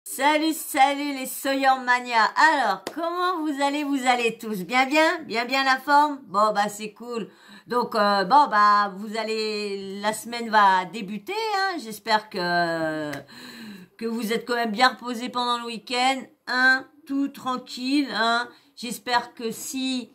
Salut, salut les Soyermania. Alors, comment vous allez tous? Bien, la forme? Bon, bah, c'est cool. Donc, bon, bah, la semaine va débuter, hein. J'espère que vous êtes quand même bien reposés pendant le week-end, hein. Tout tranquille, hein. J'espère que si,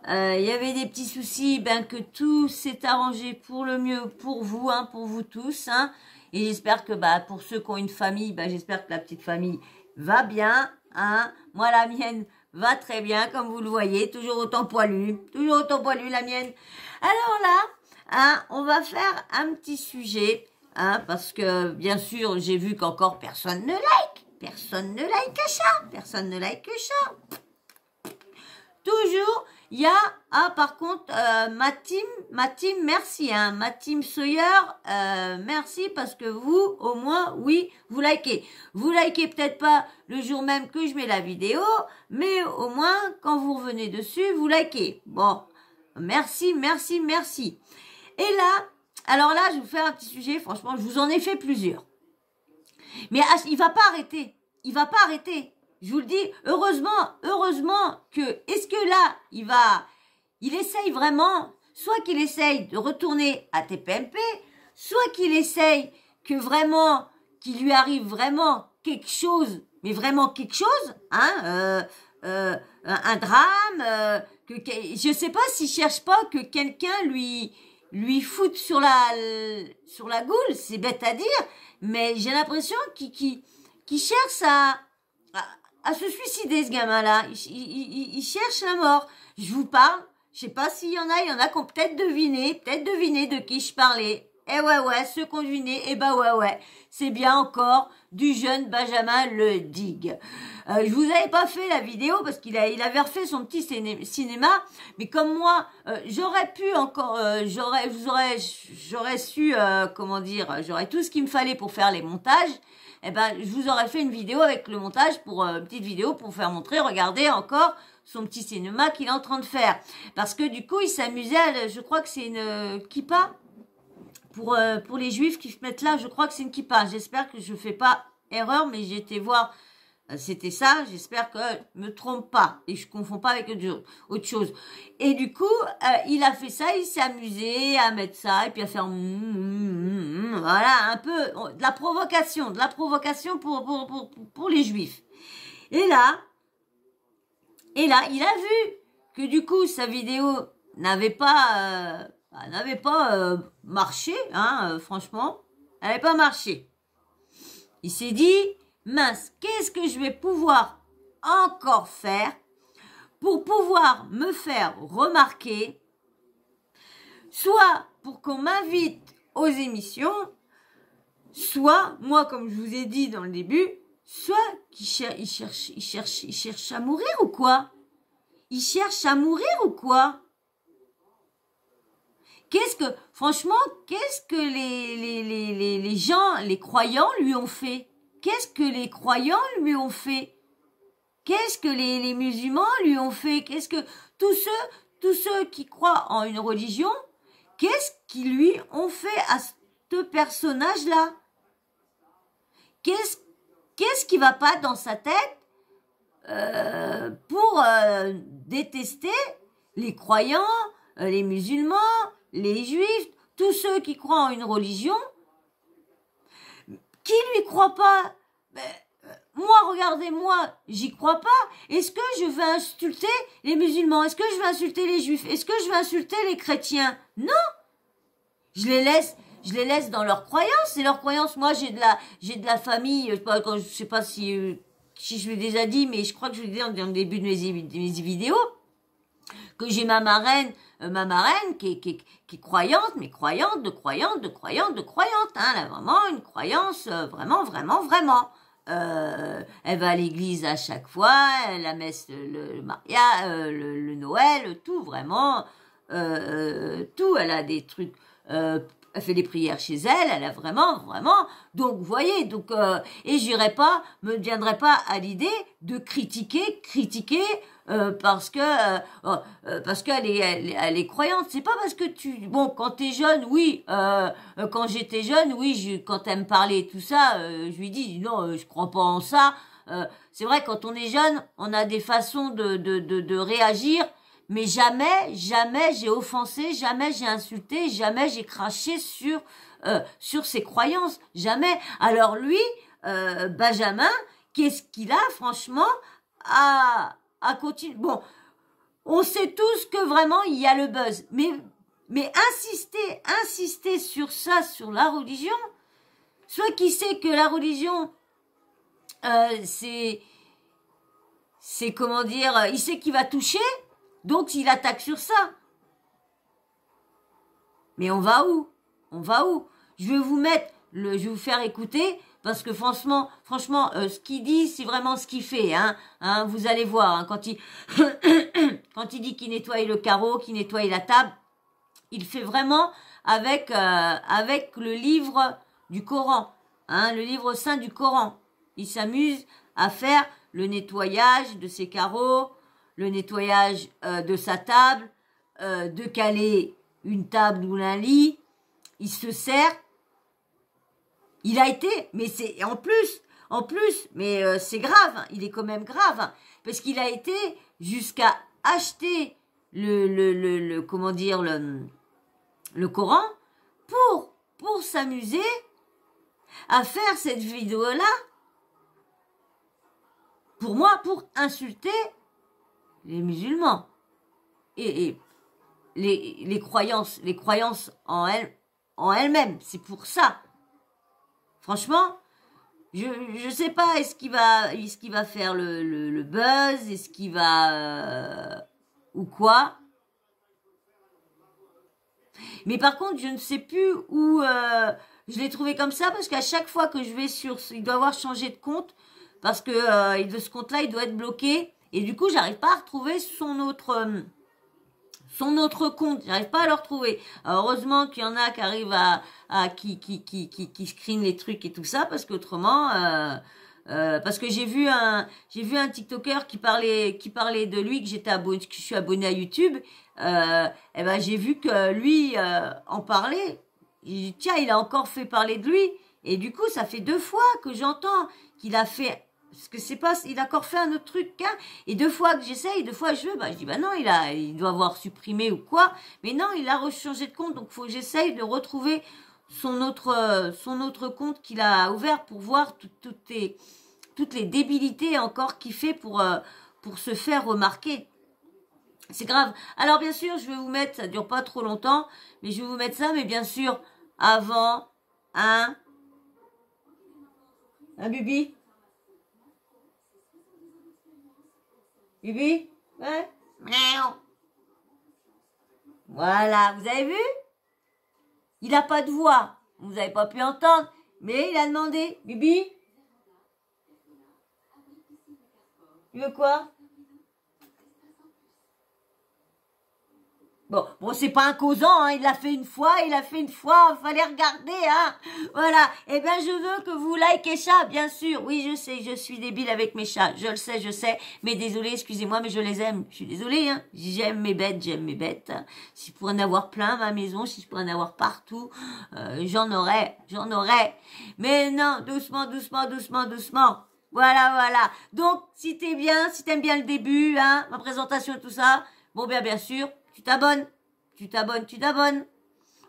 il y avait des petits soucis, ben, que tout s'est arrangé pour le mieux pour vous, hein, pour vous tous, hein. Et j'espère que bah pour ceux qui ont une famille, bah j'espère que la petite famille va bien, hein. Moi la mienne va très bien, comme vous le voyez, toujours autant poilue la mienne. Alors là, hein, on va faire un petit sujet, hein, parce que bien sûr j'ai vu qu'encore personne ne like ça. Toujours, il y a, par contre, ma team, merci, hein, ma team Sawyer, merci parce que vous, au moins, oui, vous likez. Vous likez peut-être pas le jour même que je mets la vidéo, mais au moins, quand vous revenez dessus, vous likez. Bon, merci. Et là, alors là, je vais vous faire un petit sujet, franchement, je vous en ai fait plusieurs. Mais il va pas arrêter. Je vous le dis, heureusement que, est-ce que là, il essaye vraiment, soit qu'il essaye de retourner à TPMP, soit qu'il essaye qu'il lui arrive vraiment quelque chose, mais vraiment quelque chose, hein, un drame, je sais pas s'il cherche pas que quelqu'un lui foute sur la goule, c'est bête à dire, mais j'ai l'impression qu'il cherche à se suicider, ce gamin-là. Il cherche la mort. Je vous parle, je sais pas s'il y en a qui ont peut-être deviné de qui je parlais. Eh ouais, ceux qui ont deviné, eh ben ouais, c'est bien encore du jeune Benjamin Le Dig. Je vous avais pas fait la vidéo parce qu'il avait refait son petit cinéma, mais comme moi, j'aurais pu encore, j'aurais su, j'aurais tout ce qu'il me fallait pour faire les montages. Eh ben, je vous aurais fait une vidéo avec le montage une petite vidéo pour faire montrer, regardez encore son petit cinéma qu'il est en train de faire. Parce que du coup, il s'amusait je crois que c'est une kippa. Pour les juifs qui se mettent là, je crois que c'est une kippa. J'espère que je fais pas erreur, mais j'ai été voir, c'était ça. J'espère que je me trompe pas et je confonds pas avec autre chose. Et du coup, il a fait ça, il s'est amusé à mettre ça et puis à faire voilà, un peu de la provocation pour les juifs. Et là, il a vu que du coup sa vidéo n'avait pas marché, hein, franchement, elle n'avait pas marché. Il s'est dit, mince, qu'est-ce que je vais pouvoir encore faire pour pouvoir me faire remarquer, soit pour qu'on m'invite aux émissions, soit, moi, comme je vous ai dit dans le début, soit il cherche à mourir ou quoi? Il cherche à mourir ou quoi? Franchement, qu'est-ce que les gens, les croyants lui ont fait? Qu'est-ce que les croyants lui ont fait? Qu'est-ce que les musulmans lui ont fait? Qu'est-ce que tous ceux qui croient en une religion, qu'est-ce qu'ils lui ont fait à ce personnage-là? Qu'est-ce qui va pas dans sa tête pour détester les croyants, les musulmans, les juifs, tous ceux qui croient en une religion? Qui lui croit pas? Moi, regardez-moi, j'y crois pas. Est-ce que je vais insulter les musulmans? Est-ce que je vais insulter les juifs? Est-ce que je vais insulter les chrétiens? Non. Je les laisse dans leurs croyances. C'est leurs croyances. Moi, j'ai de la famille. Je sais pas si je l'ai déjà dit, mais je crois que je l'ai dit dans le début de mes vidéos, que j'ai ma marraine qui est croyante, mais croyante de croyante. Hein, elle a vraiment une croyance, vraiment. Elle va à l'église à chaque fois, la messe, le mariage, le Noël, tout vraiment, tout. Elle a des trucs, elle fait des prières chez elle a vraiment. Donc vous voyez, et me viendrait pas à l'idée de critiquer parce qu'elle elle est croyante. C'est pas parce que bon, quand t'es jeune, oui, quand j'étais jeune, oui, quand elle me parlait et tout ça, je lui dis non, je crois pas en ça. C'est vrai, quand on est jeune, on a des façons de réagir, mais jamais j'ai offensé, jamais j'ai insulté, jamais j'ai craché sur ses croyances, jamais. Alors lui, Benjamin, qu'est-ce qu'il a, franchement, à continuer. Bon, on sait tous que vraiment il y a le buzz, mais insister sur ça, sur la religion, soit qui sait que la religion, c'est comment dire, il sait qu'il va toucher, donc il attaque sur ça. Mais on va où? On va où? Je vais vous mettre je vais vous faire écouter, parce que franchement, ce qu'il dit, c'est vraiment ce qu'il fait, hein, vous allez voir, hein, quand il dit qu'il nettoie le carreau, qu'il nettoie la table, il fait vraiment avec le livre du Coran, hein, le livre saint du Coran. Il s'amuse à faire le nettoyage de ses carreaux, le nettoyage de sa table, de caler une table ou un lit. Il se sert. Il a été, mais c'est en plus, mais c'est grave, hein, il est quand même grave, hein, parce qu'il a été jusqu'à acheter comment dire, le Coran pour s'amuser à faire cette vidéo-là, pour insulter les musulmans et les croyances en elles-mêmes. C'est pour ça. Franchement, je sais pas, est-ce qu'il va faire le buzz, est-ce qu'il va ou quoi. Mais par contre, je ne sais plus où je l'ai trouvé comme ça, parce qu'à chaque fois que je vais il doit avoir changé de compte, parce que de ce compte-là, il doit être bloqué, et du coup, j'arrive pas à retrouver son autre compte, j'arrive pas à le retrouver. Alors, heureusement qu'il y en a qui arrivent qui screen les trucs et tout ça, parce qu'autrement, parce que j'ai vu un TikToker qui parlait de lui, que je suis abonné à YouTube, et ben j'ai vu que lui en parlait. J'ai dit, tiens, il a encore fait parler de lui, et du coup, ça fait 2 fois que j'entends qu'il a fait. Parce que c'est pas, il a encore fait un autre truc, hein. Et 2 fois que j'essaye, 2 fois je veux, je dis, non, il doit avoir supprimé ou quoi. Mais non, il a rechangé de compte, donc faut que j'essaye de retrouver son autre compte qu'il a ouvert pour voir toutes les débilités encore qu'il fait pour se faire remarquer. C'est grave. Alors bien sûr, je vais vous mettre, ça dure pas trop longtemps, mais je vais vous mettre ça, mais bien sûr, avant, un Bibi? Bibi? Ouais? Miaou. Voilà, vous avez vu? Il n'a pas de voix. Vous n'avez pas pu entendre, mais il a demandé. Bibi? Tu veux quoi? Bon, c'est pas un causant, hein, il l'a fait une fois, fallait regarder, hein. Voilà. Eh bien, je veux que vous likez ça, bien sûr. Oui, je sais, je suis débile avec mes chats. Je le sais. Mais désolé, excusez-moi, mais je les aime. Je suis désolée, hein. J'aime mes bêtes. Si je pourrais en avoir plein à ma maison, si je pourrais en avoir partout, j'en aurais. Mais non, doucement. Voilà. Donc, si t'aimes bien le début, hein, ma présentation et tout ça, bon, bien sûr, tu t'abonnes.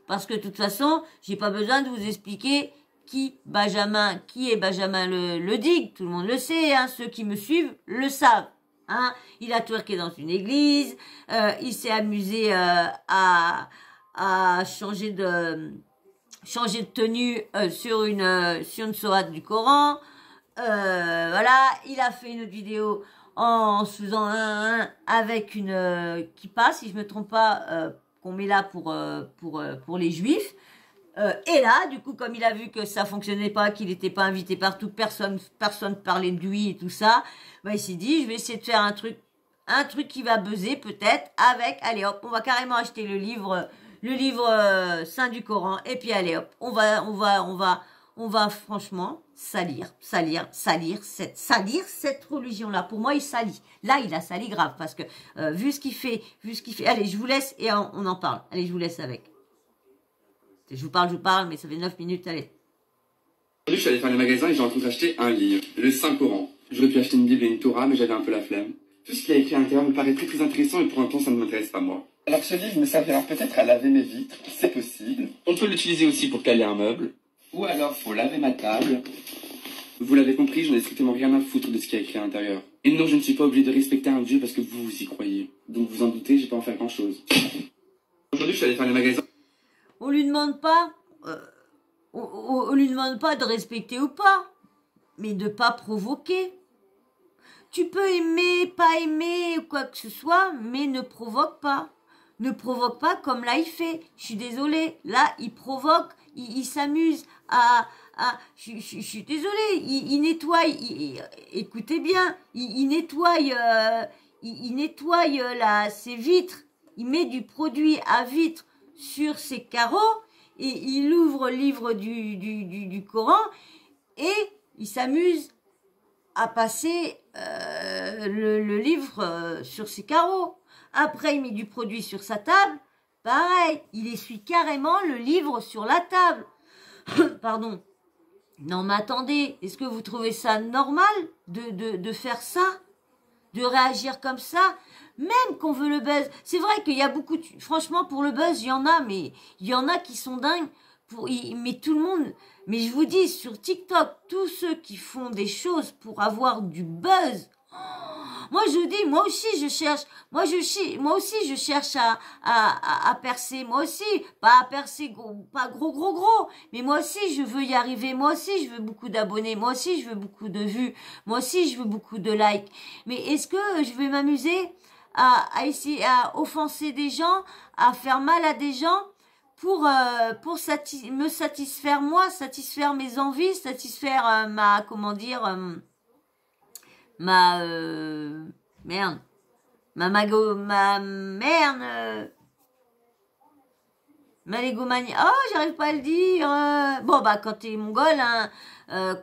Parce que de toute façon, j'ai pas besoin de vous expliquer qui est Benjamin le Digue. Tout le monde le sait, hein. Ceux qui me suivent le savent. Hein. Il a twerké dans une église. Il s'est amusé à changer de tenue sur une sourate du Coran. Voilà, il a fait une autre vidéo en se faisant un avec une qui passe, si je me trompe pas, qu'on met là pour les juifs. Et là, du coup, comme il a vu que ça fonctionnait pas, qu'il n'était pas invité partout, personne parlait de lui et tout ça, il s'est dit, je vais essayer de faire un truc qui va buzzer peut-être avec, allez hop, on va carrément acheter le livre saint du Coran, et puis allez hop, on va on va franchement salir cette religion-là. Pour moi, il salit. Là, il a sali grave parce que vu ce qu'il fait. Allez, je vous laisse et on en parle. Allez, je vous laisse avec. Je vous parle, mais ça fait 9 minutes, allez. Aujourd'hui, je suis allé faire le magasin et j'ai entendu acheter un livre, le Saint-Coran. J'aurais pu acheter une Bible et une Torah, mais j'avais un peu la flemme. Tout ce qu'il y a écrit à l'intérieur me paraît très très intéressant et pour un temps, ça ne m'intéresse pas moi. Alors ce livre me servira peut-être à laver mes vitres, c'est possible. On peut l'utiliser aussi pour caler un meuble. Ou alors faut laver ma table. Vous l'avez compris, j'en ai strictement rien à foutre de ce qu'il y a écrit à l'intérieur. Et non, je ne suis pas obligé de respecter un Dieu parce que vous y croyez. Donc vous en doutez, j'ai pas en faire grand chose. Aujourd'hui, je suis allé faire le magasin. On lui demande pas, on lui demande pas de respecter ou pas, mais de pas provoquer. Tu peux aimer, pas aimer, quoi que ce soit, mais ne provoque pas. Ne provoque pas comme là il fait. Je suis désolée. Là, il provoque, il s'amuse je suis désolée. Il nettoie, écoutez bien, il nettoie, ses vitres. Il met du produit à vitre sur ses carreaux et il ouvre le livre du Coran et il s'amuse à passer le livre sur ses carreaux. Après, il met du produit sur sa table. Pareil, il essuie carrément le livre sur la table. Pardon. Non, mais attendez, est-ce que vous trouvez ça normal de faire ça? De réagir comme ça? Même qu'on veut le buzz. C'est vrai qu'il y a beaucoup franchement, pour le buzz, il y en a, mais il y en a qui sont dingues. Mais tout le monde... Mais je vous dis, sur TikTok, tous ceux qui font des choses pour avoir du buzz... Moi, je vous dis, moi aussi, je cherche à percer. Moi aussi, pas à percer, pas gros. Mais moi aussi, je veux y arriver. Moi aussi, je veux beaucoup d'abonnés. Moi aussi, je veux beaucoup de vues. Moi aussi, je veux beaucoup de likes. Mais est-ce que je vais m'amuser à essayer à offenser des gens, à faire mal à des gens pour me satisfaire moi, satisfaire mes envies, satisfaire merde, ma légomanie. Oh, j'arrive pas à le dire. Bon, bah, quand t'es mongol, hein,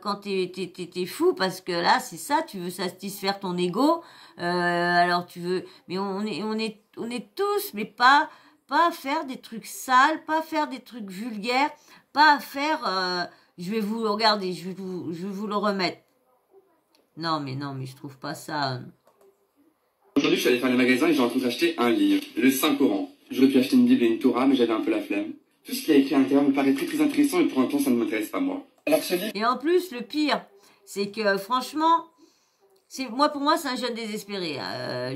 quand t'es fou, parce que là, c'est ça, tu veux satisfaire ton ego, alors tu veux, mais on est tous, mais pas faire des trucs sales, pas faire des trucs vulgaires, pas faire, je vais vous regarder, je vais vous le remettre. Non, mais je trouve pas ça. Aujourd'hui, je suis allé faire le magasin et j'ai entendu acheter un livre, le Saint-Coran. J'aurais pu acheter une Bible et une Torah, mais j'avais un peu la flemme. Tout ce qu'il y a écrit à l'intérieur me paraît très très intéressant et pour un temps, ça ne m'intéresse pas moi. Alors ce livre... Et en plus, le pire, c'est que franchement, pour moi, c'est un jeune désespéré.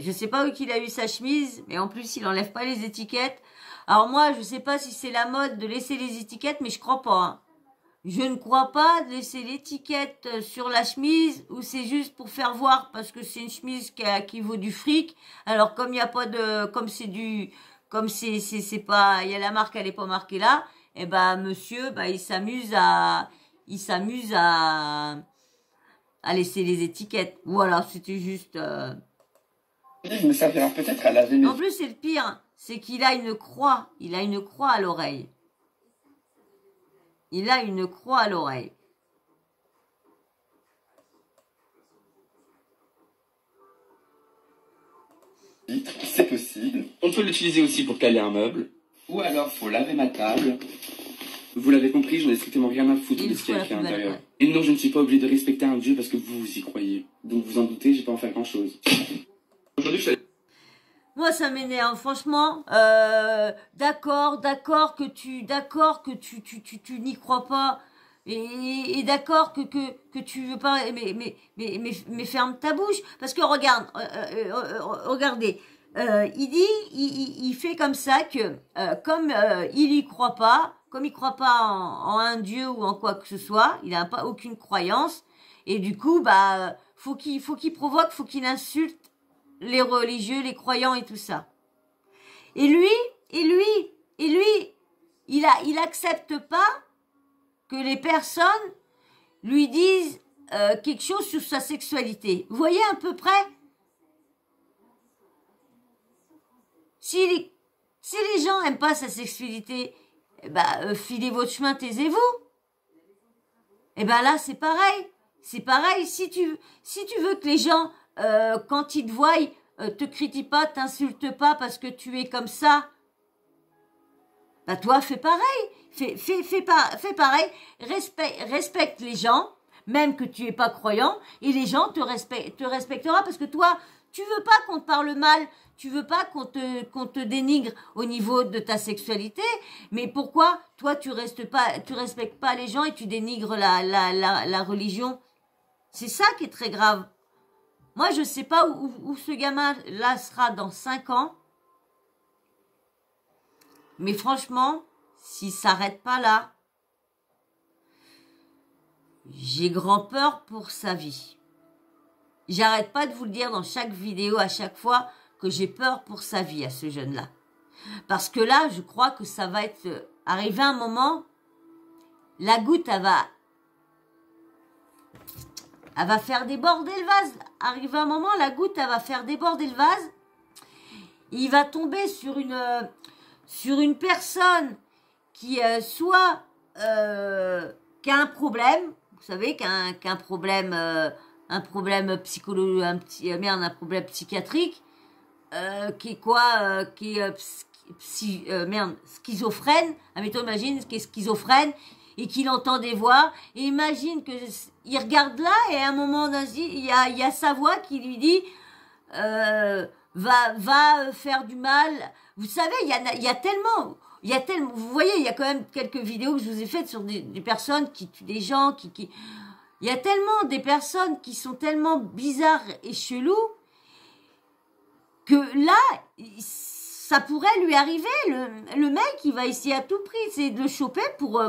Je sais pas où qu'il a eu sa chemise, mais en plus, il enlève pas les étiquettes. Alors moi, je sais pas si c'est la mode de laisser les étiquettes, mais je crois pas. Hein. Je ne crois pas de laisser l'étiquette sur la chemise ou c'est juste pour faire voir parce que c'est une chemise qui vaut du fric. Alors comme il y a pas de, comme c'est pas, il y a la marque, elle est pas marquée là. Et ben monsieur, il s'amuse à laisser les étiquettes. Voilà, c'était juste. Il me servira peut-être à laver mes... En plus, c'est le pire, c'est qu'il a une croix. Il a une croix à l'oreille. Il a une croix à l'oreille. C'est possible. On peut l'utiliser aussi pour caler un meuble. Ou alors faut laver ma table. Vous l'avez compris, j'en ai strictement rien à foutre de ce qu'il y a écrit à l'intérieur. Et non, je ne suis pas obligé de respecter un Dieu parce que vous y croyez. Donc vous en doutez, j'ai pas en faire grand chose. Aujourd'hui, je suis allé... Moi, ça m'énerve, franchement. D'accord que tu n'y crois pas. Et d'accord que tu veux pas, mais ferme ta bouche. Parce que regarde, regardez. Il fait comme ça que, comme il y croit pas, comme il croit pas en un Dieu ou en quoi que ce soit, il n'a pas aucune croyance. Et du coup, faut qu'il provoque, faut qu'il insulte les religieux, les croyants et tout ça. Et lui, il accepte pas que les personnes lui disent quelque chose sur sa sexualité. Vous voyez à peu près? Si les gens aiment pas sa sexualité, filez votre chemin, taisez-vous. Et ben là, c'est pareil. C'est pareil. Si tu veux que les gens, quand ils te voient, te critiquent pas, t'insultent pas parce que tu es comme ça, bah toi, fais pareil. Fais pareil. Respecte les gens, même que tu es pas croyant, et les gens te respectera parce que toi, tu veux pas qu'on te parle mal, tu veux pas qu'on te dénigre au niveau de ta sexualité, mais pourquoi toi tu respectes pas les gens et tu dénigres la religion? C'est ça qui est très grave. Moi, je sais pas où ce gamin là sera dans 5 ans, mais franchement, s'il s'arrête pas là, j'ai grand peur pour sa vie. J'arrête pas de vous le dire dans chaque vidéo, à chaque fois, que j'ai peur pour sa vie à ce jeune-là. Parce que là, je crois que ça va être... arrivé un moment, la goutte, elle va faire déborder le vase. Arrivé un moment, la goutte, elle va faire déborder le vase. Il va tomber sur une personne qui soit qui a un problème, vous savez, qui a un problème... un problème psychologique, un problème psychiatrique, qui est quoi, qui est schizophrène. Admettons, imagine qui est schizophrène et qu'il entend des voix. Et imagine que il regarde là et à un moment donné, il y a sa voix qui lui dit va faire du mal. Vous savez, il y a tellement. Vous voyez, il y a quand même quelques vidéos que je vous ai faites sur des personnes qui tuent des gens, il y a tellement des personnes qui sont tellement bizarres et cheloues que là, ça pourrait lui arriver. Le mec, il va essayer à tout prix, essayer de le choper pour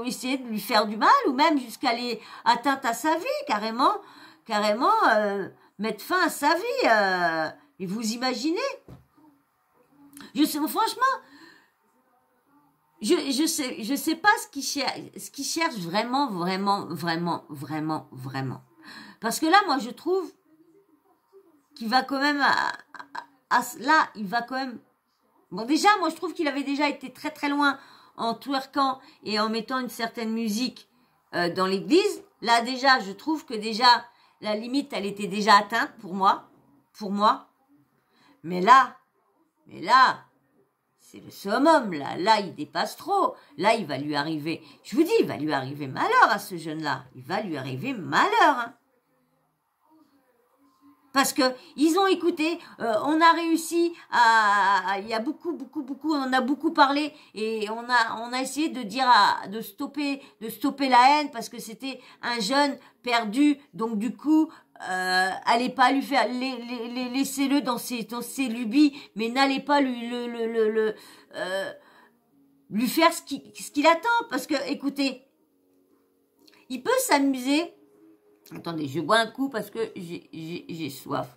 essayer de lui faire du mal ou même jusqu'à aller atteindre à sa vie, carrément mettre fin à sa vie. Et vous imaginez? Franchement, je sais pas ce qu'il cherche vraiment. Parce que là, moi, je trouve qu'il va quand même là, il va quand même. Bon, déjà, moi, je trouve qu'il avait déjà été très très loin en twerkant et en mettant une certaine musique dans l'église. Là, déjà, je trouve que déjà la limite, elle était déjà atteinte pour moi. Mais là. C'est le summum, là. Là, il dépasse trop. Là, il va lui arriver... Je vous dis, il va lui arriver malheur à ce jeune-là. Il va lui arriver malheur. Hein. Parce que ils ont écouté, on a réussi il y a beaucoup, on en a beaucoup parlé et on a essayé de dire, de stopper la haine parce que c'était un jeune perdu. Donc, du coup... allez pas lui faire, laissez-le dans ses lubies, mais n'allez pas lui faire ce qu'il attend, parce que, écoutez, il peut s'amuser. Attendez, je bois un coup parce que j'ai soif.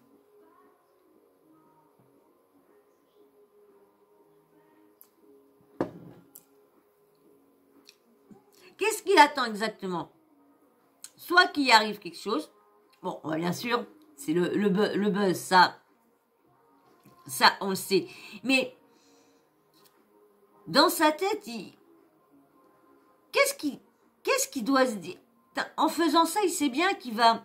Qu'est-ce qu'il attend exactement? Soit qu'il y arrive quelque chose. Bon, bien sûr, c'est le buzz, ça, on le sait. Mais dans sa tête, qu'est-ce qu'il doit se dire? En faisant ça, il sait bien qu'il va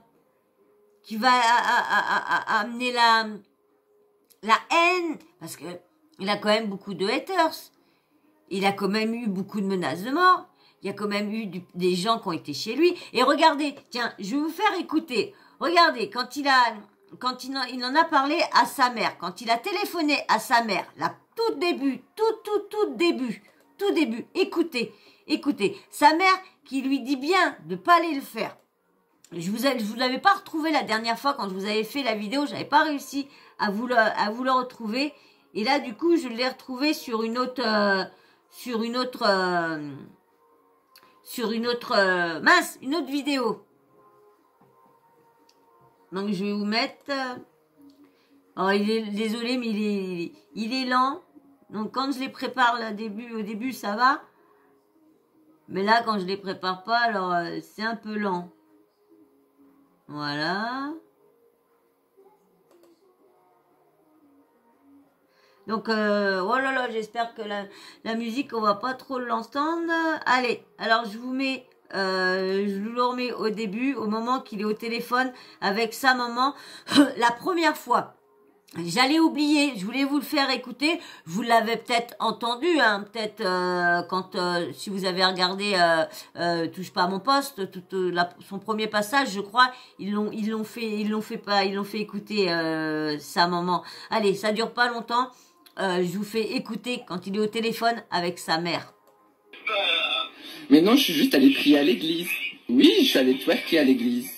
amener la haine, parce que il a quand même beaucoup de haters. Il a quand même eu beaucoup de menaces de mort. Il y a quand même eu des gens qui ont été chez lui. Et regardez, tiens, je vais vous faire écouter. Regardez, quand il en a parlé à sa mère, quand il a téléphoné à sa mère, là, tout début, écoutez, sa mère qui lui dit bien de pas aller le faire. Je vous l'avais pas retrouvé la dernière fois quand je vous avais fait la vidéo, j'avais pas réussi à vous le retrouver. Et là, du coup, je l'ai retrouvé sur une autre vidéo. Donc, je vais vous mettre... Oh, désolé, mais il est lent. Donc, quand je les prépare là, au début, ça va. Mais là, quand je les prépare pas, alors, c'est un peu lent. Voilà. Donc, oh là là, j'espère que la musique, on va pas trop l'entendre. Allez, alors je vous mets je vous le remets au début, au moment qu'il est au téléphone avec sa maman, la première fois. J'allais oublier, je voulais vous le faire écouter. Vous l'avez peut-être entendu, hein, peut-être quand si vous avez regardé Touche pas à mon poste, son premier passage, je crois, ils l'ont fait écouter sa maman. Allez, ça dure pas longtemps. Je vous fais écouter quand il est au téléphone avec sa mère. Mais non, je suis juste allé prier à l'église. Oui, je suis allé twerker à l'église.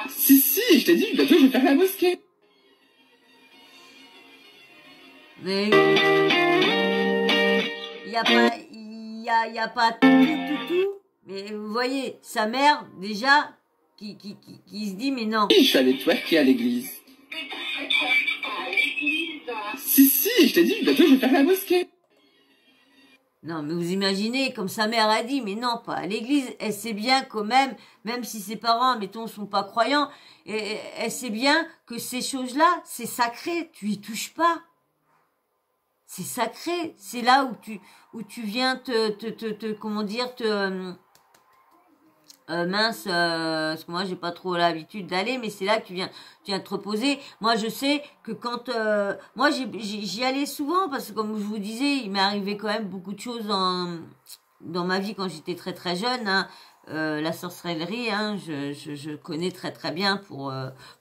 Si, je t'ai dit, bientôt je vais faire la mosquée. Mais il y a pas tout. Mais vous voyez, sa mère déjà qui se dit mais non. Oui, je suis allé twerker à l'église. Si, je t'ai dit, bientôt je vais faire la mosquée. Non, mais vous imaginez, comme sa mère a dit, mais non, pas à l'église. Elle sait bien quand même si ses parents, mettons, sont pas croyants, elle sait bien que ces choses-là, c'est sacré. Tu y touches pas. C'est sacré. C'est là où tu viens comment dire, mince, parce que moi j'ai pas trop l'habitude d'aller, mais c'est là que tu viens te reposer. Moi je sais que quand moi j'y allais souvent parce que comme je vous disais, il m'est arrivé quand même beaucoup de choses dans ma vie quand j'étais très très jeune. Hein. La sorcellerie, hein, je connais très très bien pour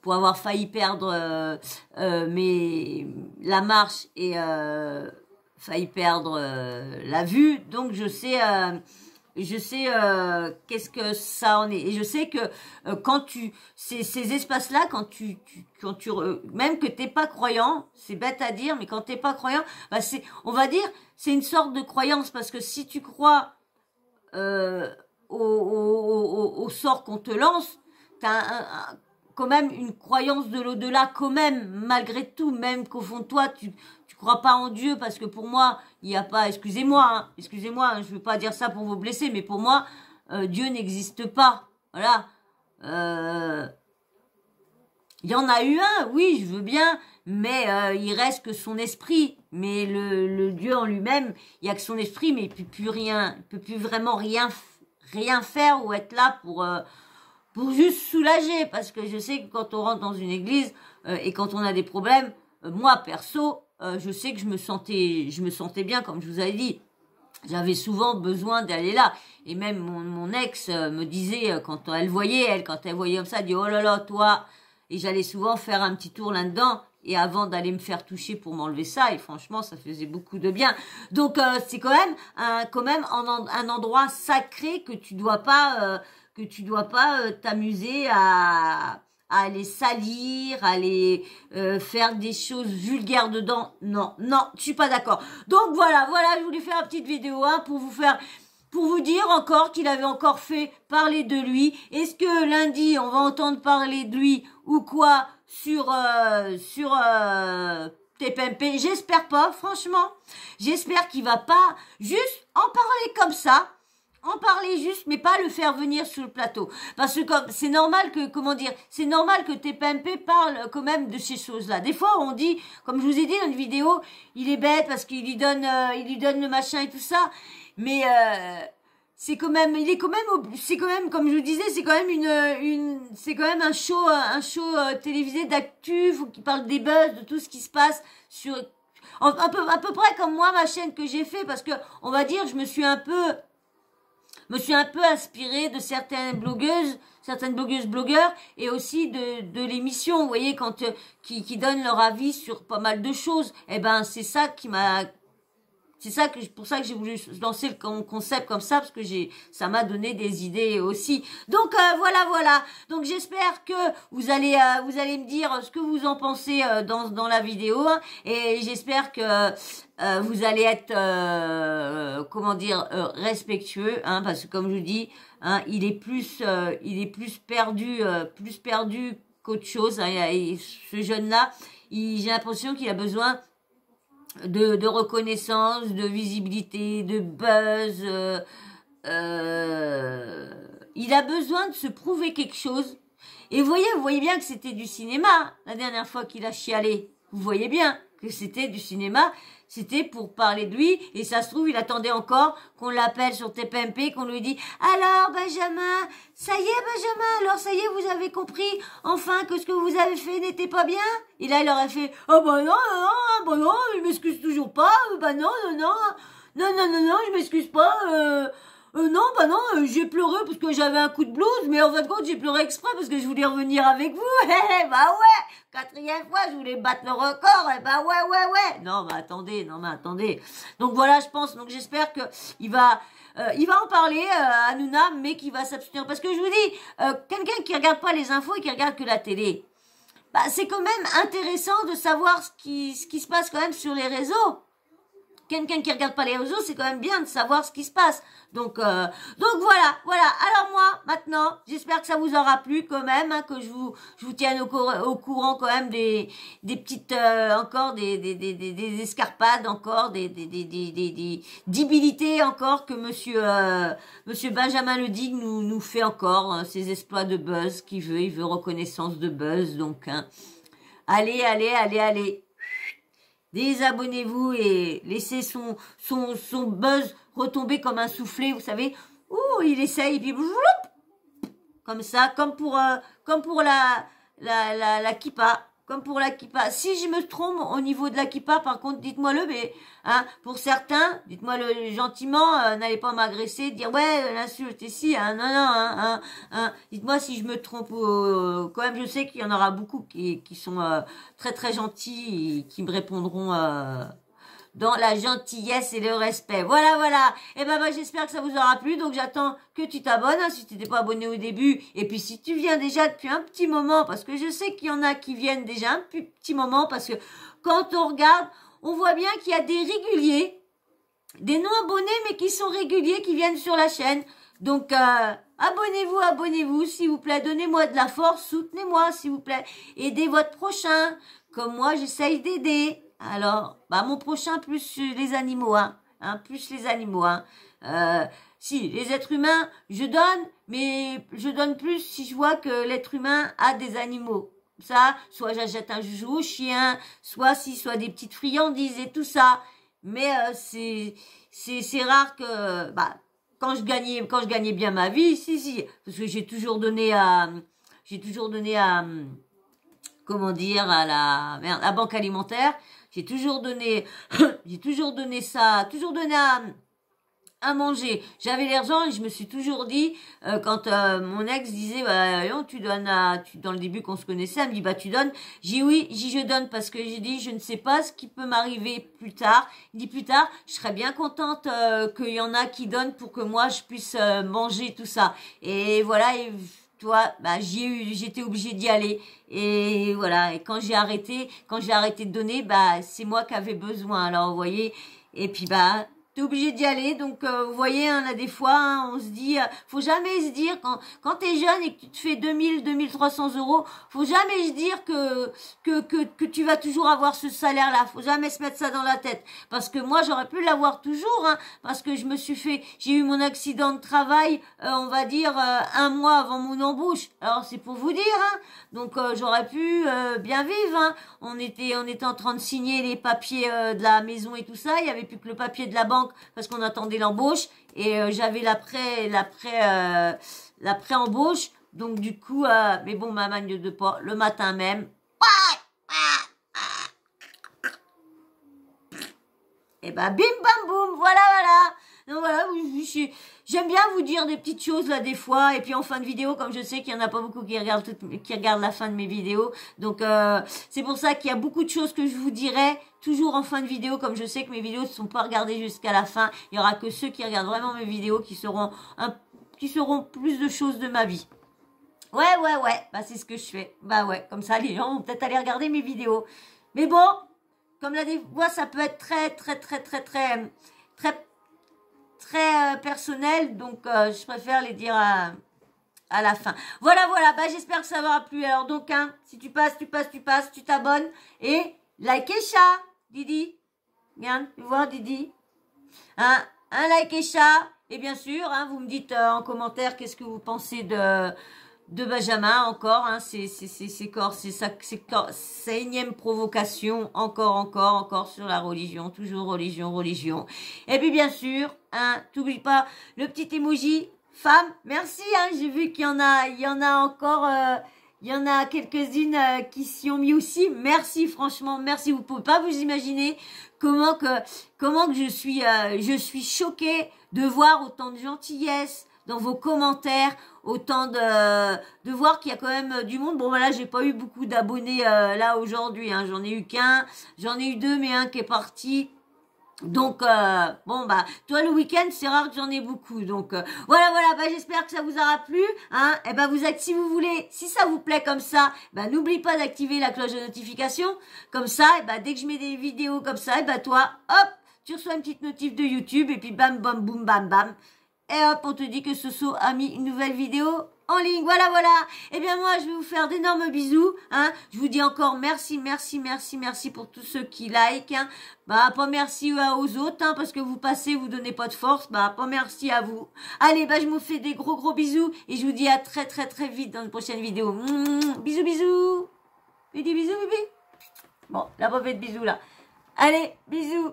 avoir failli perdre la marche et failli perdre la vue. Donc je sais qu'est-ce que ça en est, et je sais que quand ces espaces-là, quand même que t'es pas croyant, c'est bête à dire, mais quand t'es pas croyant, bah on va dire, c'est une sorte de croyance, parce que si tu crois au sort qu'on te lance, t'as quand même une croyance de l'au-delà, quand même, malgré tout, même qu'au fond de toi, tu crois pas en Dieu, parce que pour moi, il n'y a pas, excusez-moi, je veux pas dire ça pour vous blesser, mais pour moi, Dieu n'existe pas. Voilà. Il y en a eu un, oui, je veux bien, mais il reste que son esprit. Mais le Dieu en lui-même, il y a que son esprit, mais il peut plus rien, il peut plus vraiment rien faire ou être là pour juste soulager, parce que je sais que quand on rentre dans une église et quand on a des problèmes, moi perso, je sais que je me sentais bien, comme je vous avais dit. J'avais souvent besoin d'aller là, et même mon ex me disait quand elle voyait comme ça, elle dit oh là là toi, et j'allais souvent faire un petit tour là-dedans. Et avant d'aller me faire toucher pour m'enlever ça, et franchement, ça faisait beaucoup de bien. Donc, c'est quand même un endroit sacré que tu dois pas t'amuser à aller salir, à aller faire des choses vulgaires dedans. Non, je suis pas d'accord. Donc voilà, je voulais faire une petite vidéo pour vous dire encore qu'il avait encore fait parler de lui. Est-ce que lundi, on va entendre parler de lui ou quoi sur TPMP? J'espère pas, franchement. J'espère qu'il va pas juste en parler comme ça. En parler juste, mais pas le faire venir sur le plateau. Parce que c'est normal que TPMP parle quand même de ces choses-là. Des fois, on dit, comme je vous ai dit dans une vidéo, il est bête parce qu'il lui donne le machin et tout ça. Mais, c'est quand même, comme je vous disais, c'est quand même un show télévisé d'actu, faut qu'il parle des buzz, de tout ce qui se passe sur, à peu près comme moi, ma chaîne que j'ai fait, parce que, on va dire, je me suis un peu inspirée de certaines blogueuses, blogueurs, et aussi de l'émission, vous voyez, quand qui donnent leur avis sur pas mal de choses. Eh ben, pour ça que j'ai voulu lancer le concept comme ça, parce que ça m'a donné des idées aussi. Donc voilà. Donc j'espère que vous allez me dire ce que vous en pensez dans la vidéo, hein, et j'espère que vous allez être respectueux, hein, parce que comme je vous dis, hein, il est plus perdu qu'autre chose, hein, et ce jeune là, j'ai l'impression qu'il a besoin de reconnaissance, de visibilité, de buzz. Il a besoin de se prouver quelque chose. Et vous voyez bien que c'était du cinéma, la dernière fois qu'il a chialé. Vous voyez bien. que c'était du cinéma. C'était pour parler de lui, et ça se trouve, il attendait encore qu'on l'appelle sur TPMP, qu'on lui dit « Alors, Benjamin, ça y est, Benjamin, alors ça y est, vous avez compris, enfin, que ce que vous avez fait n'était pas bien ?» Et là, il aurait fait « Oh, bah non, bah non, je m'excuse toujours pas, bah non, je m'excuse pas, non, bah non, j'ai pleuré parce que j'avais un coup de blues, mais en fin de compte, j'ai pleuré exprès parce que je voulais revenir avec vous. Bah ouais, 4e fois, je voulais battre le record. Bah ouais. Non, mais attendez. Donc voilà, je pense, donc j'espère que il va en parler à Hanouna, mais qu'il va s'abstenir. Parce que je vous dis, quelqu'un qui regarde pas les infos et qui regarde que la télé, bah c'est quand même intéressant de savoir ce qui se passe quand même sur les réseaux. Quelqu'un qui regarde pas les réseaux, c'est quand même bien de savoir ce qui se passe. Donc voilà. Alors moi, maintenant, j'espère que ça vous aura plu quand même, hein, que je vous tienne au courant quand même des petites, encore des escarpades, encore des débilités encore que monsieur Benjamin Ledigue nous fait encore, hein, ses exploits de buzz qu'il veut. Il veut reconnaissance de buzz, donc, hein. Allez. Désabonnez-vous et laissez son buzz retomber comme un soufflet, vous savez. Ouh, il essaye, et puis comme ça, comme pour la kippa. Comme pour la kippa. Si je me trompe au niveau de la kippa, par contre, dites-moi-le, mais hein, pour certains, dites-moi-le gentiment, n'allez pas m'agresser, dire ouais, l'insulte ici, hein, non, dites-moi si je me trompe. Quand même, je sais qu'il y en aura beaucoup qui sont très très gentils et qui me répondront dans la gentillesse et le respect. Voilà. Et ben, j'espère que ça vous aura plu. Donc j'attends que tu t'abonnes, hein, si tu n'étais pas abonné au début. Et puis si tu viens déjà depuis un petit moment, parce que je sais qu'il y en a qui viennent déjà un petit moment, parce que quand on regarde, on voit bien qu'il y a des réguliers, des non-abonnés, mais qui sont réguliers, qui viennent sur la chaîne. Donc abonnez-vous, s'il vous plaît. Donnez-moi de la force, soutenez-moi, s'il vous plaît. Aidez votre prochain, comme moi j'essaye d'aider. Alors, mon prochain plus les animaux, plus les animaux, si, les êtres humains, je donne, mais je donne plus si je vois que l'être humain a des animaux. Ça, soit j'achète un joujou au chien, soit des petites friandises et tout ça. Mais c'est rare que, quand je gagnais bien ma vie, si, parce que j'ai toujours donné à comment dire, à la banque alimentaire. J'ai toujours donné à manger. J'avais l'argent et je me suis toujours dit, quand mon ex disait, non, tu donnes dans le début qu'on se connaissait, elle me dit, tu donnes. J'ai dit oui, je donne parce que j'ai dit, je ne sais pas ce qui peut m'arriver plus tard. Il dit plus tard, je serais bien contente qu'il y en a qui donnent pour que moi je puisse manger tout ça. Et voilà. Et, toi, j'étais obligée d'y aller. Et voilà. Et quand j'ai arrêté de donner, c'est moi qui avais besoin. Alors, vous voyez. Et puis, t'es obligé d'y aller. Donc, vous voyez, là, des fois, on se dit, faut jamais se dire, quand t'es jeune et que tu te fais 2300 €, faut jamais se dire que tu vas toujours avoir ce salaire-là. Faut jamais se mettre ça dans la tête. Parce que moi, j'aurais pu l'avoir toujours, parce que j'ai eu mon accident de travail, on va dire, 1 mois avant mon embauche. Alors, c'est pour vous dire, Donc, j'aurais pu bien vivre, On était en train de signer les papiers de la maison et tout ça. Il y avait plus que le papier de la banque parce qu'on attendait l'embauche et j'avais l'après-embauche. Donc, du coup, mais bon, ma mangue de porc, le matin même. Et bim bam boum, voilà. Donc voilà, j'aime bien vous dire des petites choses là des fois, et puis en fin de vidéo, comme je sais qu'il y en a pas beaucoup qui regardent la fin de mes vidéos, donc c'est pour ça qu'il y a beaucoup de choses que je vous dirai toujours en fin de vidéo, comme je sais que mes vidéos ne sont pas regardées jusqu'à la fin. Il y aura que ceux qui regardent vraiment mes vidéos qui sauront plus de choses de ma vie. Ouais, c'est ce que je fais. Comme ça les gens vont peut-être aller regarder mes vidéos. Mais bon, comme là des fois ça peut être très personnel, donc je préfère les dire à la fin. Voilà, j'espère que ça vous aura plu. Alors donc, si tu passes, tu t'abonnes et likez ça, Didi. Bien, tu vois, Didi. Un like et ça. Et bien sûr, vous me dites en commentaire qu'est-ce que vous pensez de de Benjamin encore, hein, c'est sa énième provocation, encore sur la religion, toujours religion. Et puis bien sûr, hein, t'oublies pas le petit emoji femme, merci, hein, j'ai vu qu'il y en a encore, il y en a quelques-unes qui s'y ont mis aussi, merci, franchement, merci, vous pouvez pas vous imaginer comment que je suis choquée de voir autant de gentillesse dans vos commentaires, autant de voir qu'il y a quand même du monde. Bon voilà, j'ai pas eu beaucoup d'abonnés là aujourd'hui, hein. J'en ai eu qu'un, j'en ai eu deux, mais un qui est parti. Donc bon bah toi le week-end c'est rare que j'en ai beaucoup, donc voilà, bah j'espère que ça vous aura plu, hein. Et ben si vous voulez, si ça vous plaît comme ça, ben n'oublie pas d'activer la cloche de notification, comme ça et ben dès que je mets des vidéos comme ça, et ben toi hop tu reçois une petite notif de YouTube et puis bam bam boum bam bam. Et hop, on te dit que Soso a mis une nouvelle vidéo en ligne. Voilà. Eh bien, moi, je vais vous faire d'énormes bisous, hein. Je vous dis encore merci pour tous ceux qui like, hein. Bah, pas merci aux autres, hein, parce que vous passez, vous donnez pas de force. Bah, pas merci à vous. Allez, bah, je vous fais des gros bisous et je vous dis à très vite dans une prochaine vidéo. Bisous. Fais des bisous, bébé. Bon, la pas fait de bisous, là. Allez, bisous.